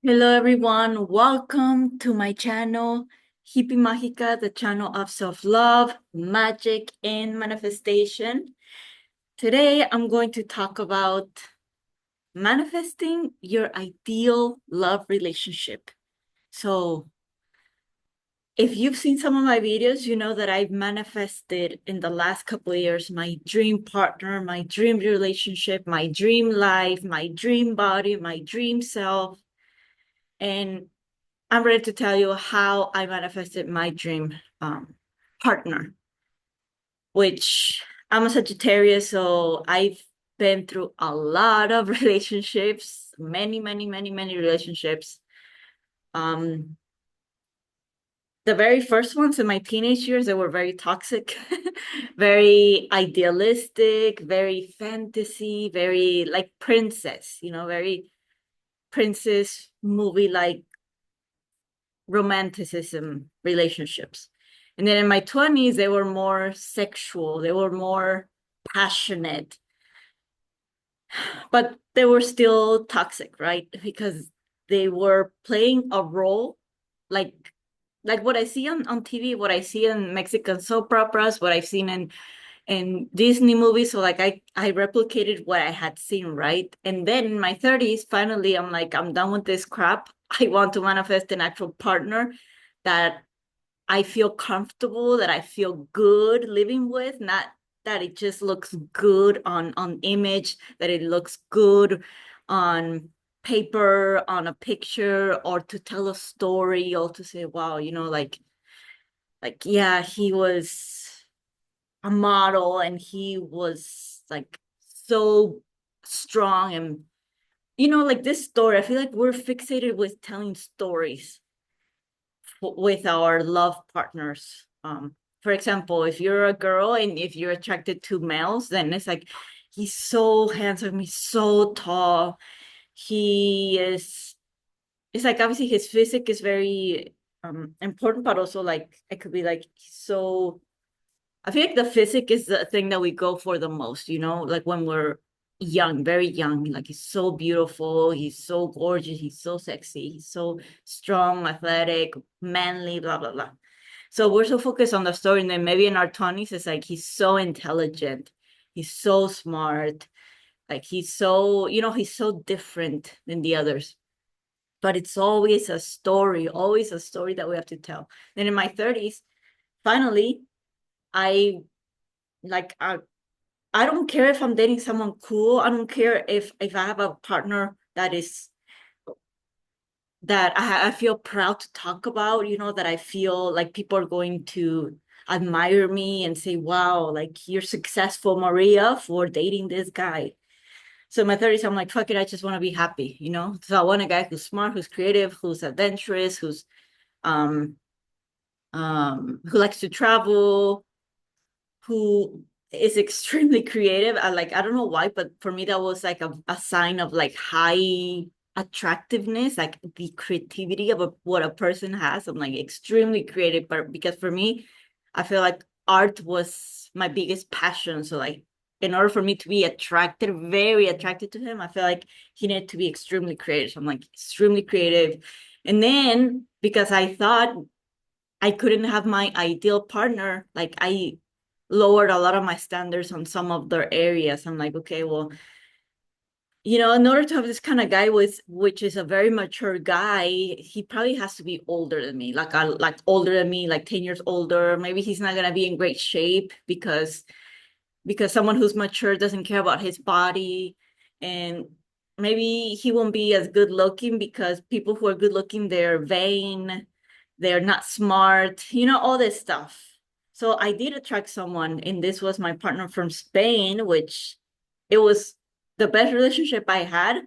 Hello everyone, welcome to my channel, Hippie Mágica, the channel of self-love, magic, and manifestation. Today I'm going to talk about manifesting your ideal love relationship. So if you've seen some of my videos, you know that I've manifested in the last couple of years my dream partner, my dream relationship, my dream life, my dream body, my dream self. And I'm ready to tell you how I manifested my dream partner, which I'm a Sagittarius, so I've been through a lot of relationships, many relationships. Um, the very first ones in my teenage years, they were very toxic, very idealistic, very fantasy, very like princess, very princess movie like romanticism relationships. And then in my 20s, they were more sexual, they were more passionate, but they were still toxic, right? Because they were playing a role like what I see on TV, what I see in Mexican soap operas, what I've seen in Disney movies. So like I replicated what I had seen, right? And then in my 30s, finally I'm like, I'm done with this crap. I want to manifest an actual partner that I feel comfortable, that I feel good living with, not that it just looks good on image, that it looks good on paper, on a picture, or to tell a story, or to say, wow, yeah, he was a model and he was like so strong and like this story, I feel like we're fixated with telling stories with our love partners. For example, if you're a girl and if you're attracted to males, then it's like he's so handsome, he's so tall. He is it's like obviously his physique is very important, but also like it could be like so I feel like the physique is the thing that we go for the most, like when we're young, very young, like he's so beautiful, he's so gorgeous, he's so sexy, he's so strong, athletic, manly, blah, blah, blah. So we're so focused on the story. And then maybe in our 20s, it's like he's so intelligent, he's so smart, like he's so different than the others. But it's always a story that we have to tell. Then in my 30s, finally, I like I don't care if I'm dating someone cool. I don't care if I have a partner that I feel proud to talk about, that I feel like people are going to admire me and say, wow, like you're successful, Maria, for dating this guy. So in my 30s, I'm like, fuck it, I just want to be happy, So I want a guy who's smart, who's creative, who's adventurous, um who likes to travel, who is extremely creative. I don't know why, but for me that was like a sign of like high attractiveness, like the creativity of what a person has. I'm like extremely creative, but because for me, I feel like art was my biggest passion. So like in order for me to be attracted, very attracted to him, I feel like he needed to be extremely creative. So I'm like extremely creative. And then because I thought I couldn't have my ideal partner, like I lowered a lot of my standards on some of their areas. I'm like, okay, well, in order to have this kind of guy which is a very mature guy, he probably has to be older than me, like older than me, like 10 years older. Maybe he's not gonna be in great shape because someone who's mature doesn't care about his body. And maybe he won't be as good looking because people who are good looking, they're vain, they're not smart, all this stuff. So I did attract someone, and this was my partner from Spain, which it was the best relationship I had,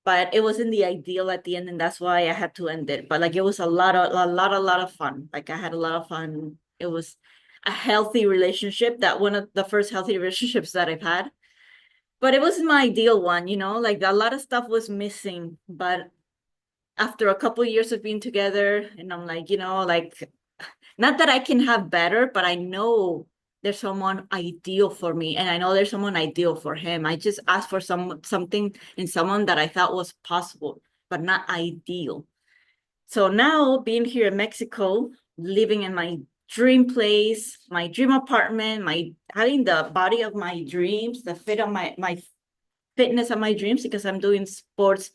but it wasn't the ideal at the end, and that's why I had to end it. But like it was a lot of fun. Like I had a lot of fun. It was a healthy relationship, that one of the first healthy relationships that I've had. But it wasn't my ideal one, like a lot of stuff was missing. But after a couple of years of being together, and I'm like, like not that I can have better, but I know there's someone ideal for me, and I know there's someone ideal for him. I just asked for something in someone that I thought was possible. but not ideal. So now being here in Mexico, living in my dream place, my dream apartment, my having the body of my dreams, the fit of my fitness of my dreams, because I'm doing sports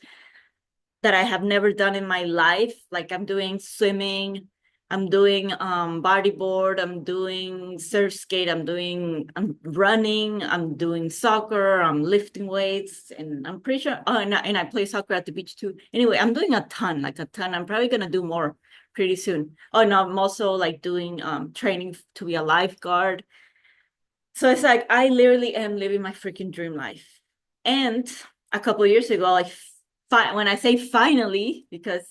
that I have never done in my life. Like I'm doing swimming, I'm doing bodyboard, I'm doing surf skate, I'm running, I'm doing soccer, I'm lifting weights, and I'm pretty sure and I play soccer at the beach too. Anyway, I'm doing a ton, like a ton. I'm probably gonna do more pretty soon. Oh no, I'm also like doing training to be a lifeguard. So it's like I literally am living my freaking dream life. And a couple of years ago, like when I say finally, because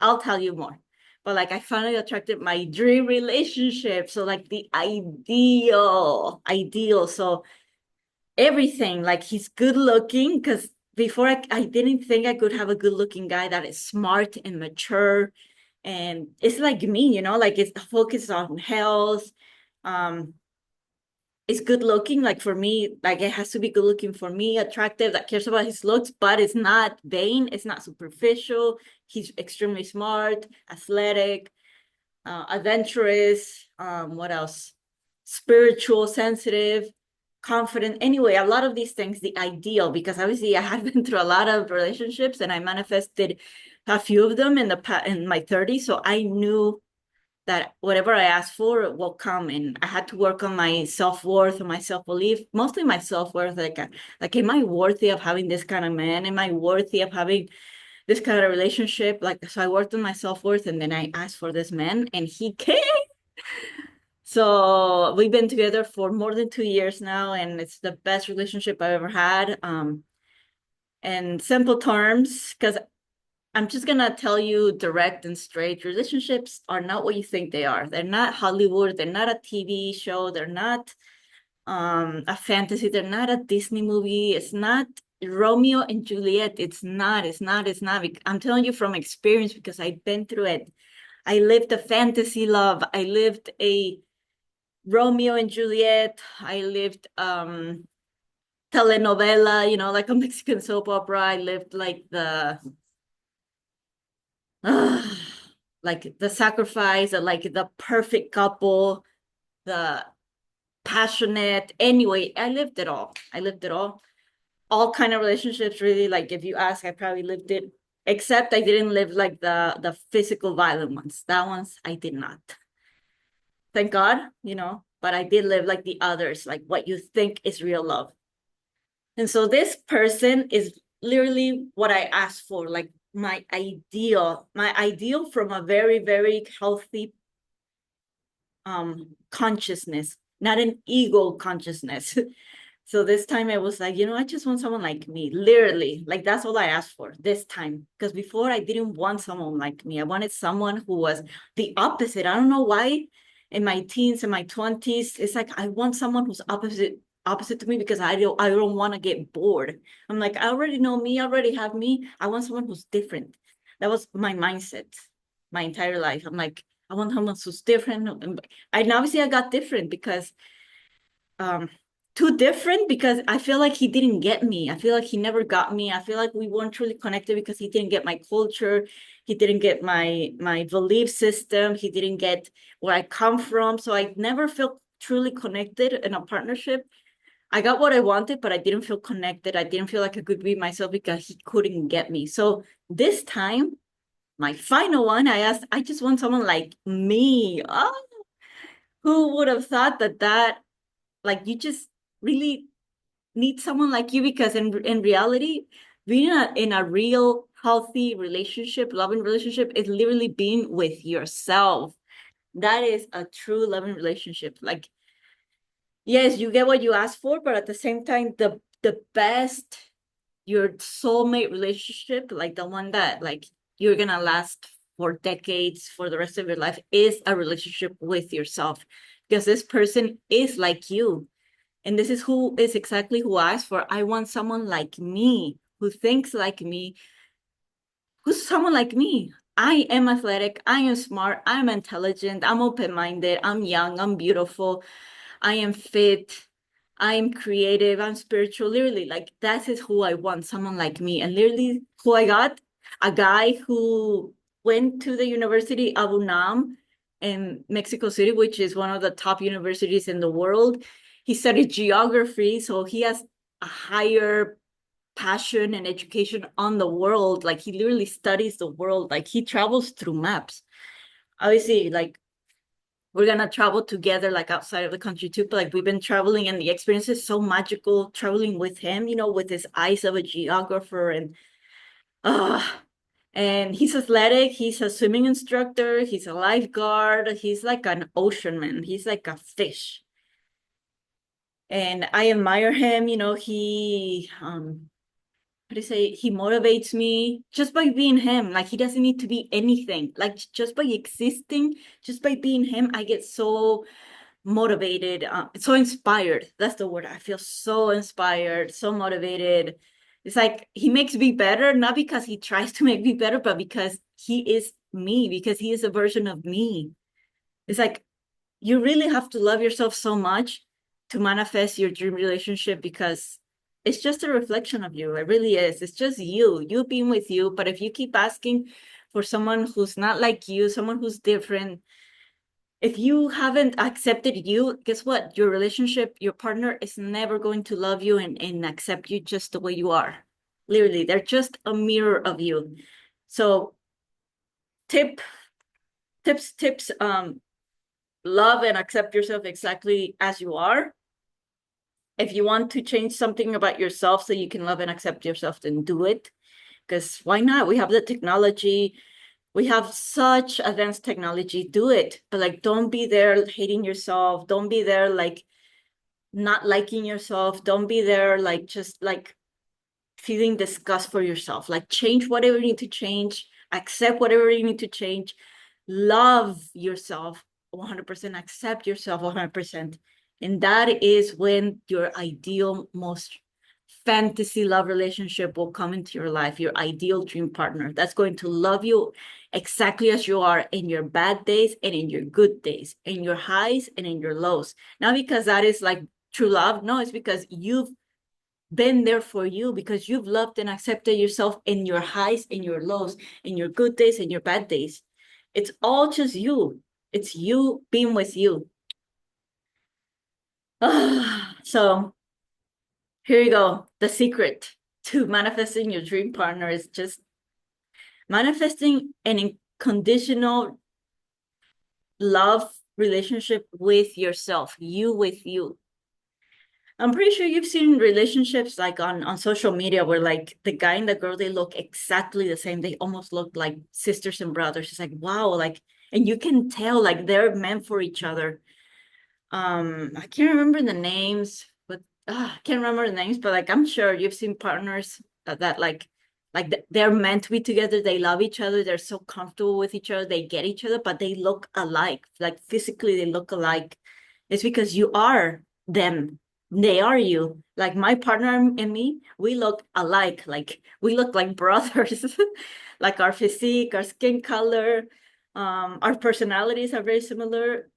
I'll tell you more. But like I finally attracted my dream relationship. So like the ideal. So everything, like he's good looking, because before I didn't think I could have a good looking guy that is smart and mature. And it's like me, like it's focused on health. Um, it's good looking. Like for me, like it has to be good looking for me, attractive, that cares about his looks, but it's not vain, it's not superficial. He's extremely smart, athletic, adventurous. What else? Spiritual, sensitive, confident. Anyway, a lot of these things, the ideal, because obviously I had been through a lot of relationships and I manifested a few of them in my 30s. So I knew that whatever I asked for will come. And I had to work on my self-worth and my self-belief, mostly my self-worth. Like, am I worthy of having this kind of man? Am I worthy of having this kind of relationship? Like, so I worked on my self-worth and then I asked for this man and he came. So we've been together for more than 2 years now, and it's the best relationship I've ever had. In simple terms, because I'm just gonna tell you direct and straight, relationships are not what you think they are. They're not Hollywood, they're not a TV show, they're not a fantasy, they're not a Disney movie, it's not Romeo and Juliet. It's not. I'm telling you from experience because I've been through it. I lived a fantasy love. I lived a Romeo and Juliet. I lived telenovela, like a Mexican soap opera. I lived like uh, like the sacrifice, like the perfect couple, the passionate. Anyway, I lived it all. I lived it all. All kind of relationships, really. Like if you ask, I probably lived it. Except I didn't live like the physical violent ones. That ones I did not. Thank God, but I did live like the others, like what you think is real love. And so this person is literally what I asked for, like my ideal from a very, very healthy consciousness, not an ego consciousness. So this time I was like, I just want someone like me, literally. Like that's all I asked for this time. Because before I didn't want someone like me. I wanted someone who was the opposite. I don't know why in my teens and my 20s, it's like I want someone who's opposite to me because I don't want to get bored. I'm like, I already know me, I already have me. I want someone who's different. That was my mindset my entire life. I'm like, I want someone who's different. And obviously I got different because um too different because I feel like he didn't get me. I feel like he never got me. I feel like we weren't truly connected because he didn't get my culture. He didn't get my belief system. He didn't get where I come from. So I never felt truly connected in a partnership. I got what I wanted, but I didn't feel connected. I didn't feel like I could be myself because he couldn't get me. So this time, my final one, I asked, I just want someone like me. Oh, who would have thought that like you just really need someone like you because in reality, being in a real healthy relationship, loving relationship is literally being with yourself. That is a true loving relationship. Like, yes, you get what you ask for, but at the same time, the best, your soulmate relationship, like the one that like you're gonna last for decades for the rest of your life, is a relationship with yourself. Because this person is like you. And this is exactly who I asked for. I want someone like me, who thinks like me, who's someone like me. I am athletic, I am smart, I'm intelligent, I'm open-minded, I'm young, I'm beautiful, I am fit, I'm creative, I'm spiritual, literally, like that is who I want, someone like me. And literally who I got, a guy who went to the University of UNAM in Mexico City, which is one of the top universities in the world. He studied geography, so he has a higher passion and education on the world. Like he literally studies the world, like he travels through maps. Obviously, like we're gonna travel together like outside of the country too, but like we've been traveling and the experience is so magical traveling with him, with his eyes of a geographer. And he's athletic, he's a swimming instructor, he's a lifeguard, he's like an ocean man, he's like a fish. And I admire him, he how do you say, he motivates me just by being him. Like he doesn't need to be anything, like just by existing, just by being him, I get so motivated, so inspired. That's the word. I feel so inspired, so motivated. It's like he makes me better, not because he tries to make me better, but because he is me, because he is a version of me. It's like you really have to love yourself so much to manifest your dream relationship because it's just a reflection of you. It really is. It's just you being with you. But if you keep asking for someone who's not like you, someone who's different, if you haven't accepted you, guess what? Your relationship, your partner is never going to love you and accept you just the way you are. Literally, they're just a mirror of you. So tip, tips, love and accept yourself exactly as you are. If you want to change something about yourself so you can love and accept yourself, then do it. Because why not? We have the technology. We have such advanced technology. Do it. But like, don't be there hating yourself. Don't be there like not liking yourself. Don't be there like just like feeling disgust for yourself. Like change whatever you need to change, accept whatever you need to change, love yourself 100%, accept yourself 100%. And that is when your ideal, most fantasy love relationship will come into your life, your ideal dream partner that's going to love you exactly as you are in your bad days and in your good days, in your highs and in your lows. Not because that is like true love. No, it's because you've been there for you, because you've loved and accepted yourself in your highs, in your lows, in your good days, and your bad days. It's all just you. It's you being with you. So here you go. The secret to manifesting your dream partner is just manifesting an unconditional love relationship with yourself, you with you. I'm pretty sure you've seen relationships like on social media where like the guy and the girl, they look exactly the same. They almost look like sisters and brothers. It's like, wow, like, and you can tell like they're meant for each other. I can't remember the names, but I can't remember the names, but like I'm sure you've seen partners that they're meant to be together. They love each other. They're so comfortable with each other. They get each other, but they look alike. Like physically, they look alike. It's because you are them. They are you. Like my partner and me, we look alike. Like we look like brothers. Like our physique, our skin color, our personalities are very similar.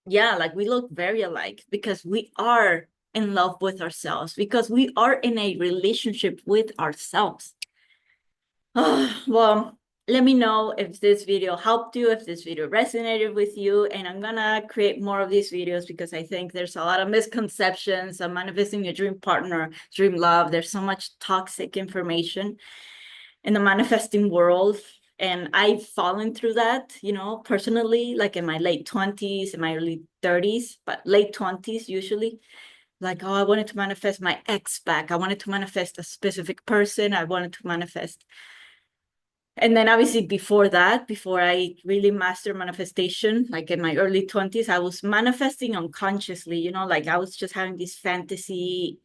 Yeah, like we look very alike because we are in love with ourselves, because we are in a relationship with ourselves. Well, let me know if this video helped you, if this video resonated with you, and I'm gonna create more of these videos because I think there's a lot of misconceptions on manifesting your dream partner, dream love. There's so much toxic information in the manifesting world. And I've fallen through that, personally, like in my late 20s, in my early 30s, but late 20s usually. Like, oh, I wanted to manifest my ex back. I wanted to manifest a specific person. I wanted to manifest. And then obviously before that, before I really mastered manifestation, like in my early 20s, I was manifesting unconsciously, like I was just having these fantasy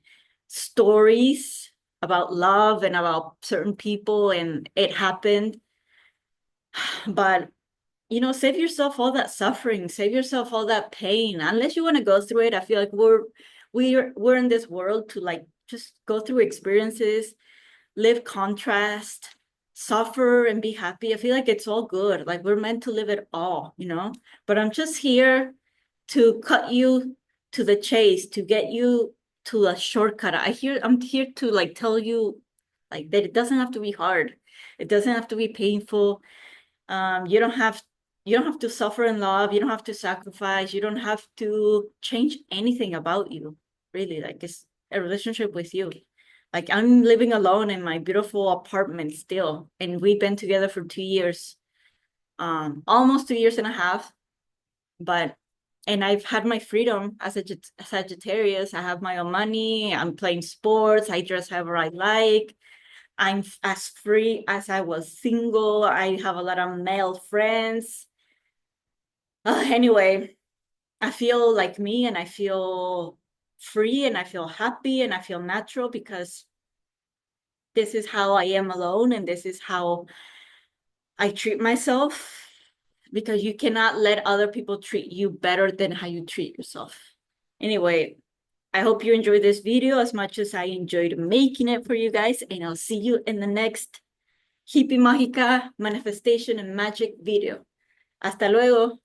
stories about love and about certain people, and it happened. But save yourself all that suffering, save yourself all that pain. Unless you want to go through it, I feel like we're in this world to like just go through experiences, live contrast, suffer and be happy. I feel like it's all good. Like we're meant to live it all. But I'm just here to cut you to the chase, to get you to a shortcut. I'm here to like tell you like that it doesn't have to be hard. It doesn't have to be painful. You don't have to suffer in love. You don't have to sacrifice. You don't have to change anything about you. Really, like it's a relationship with you. Like I'm living alone in my beautiful apartment still, and we've been together for 2 years, almost 2 years and a half. But and I've had my freedom as a Sagittarius. I have my own money. I'm playing sports. I dress however I like. I'm as free as I was single. I have a lot of male friends. Anyway, I feel like me and I feel free and I feel happy and I feel natural because this is how I am alone and this is how I treat myself because you cannot let other people treat you better than how you treat yourself. Anyway, I hope you enjoyed this video as much as I enjoyed making it for you guys, and I'll see you in the next Hippie Mágica manifestation and magic video. Hasta luego.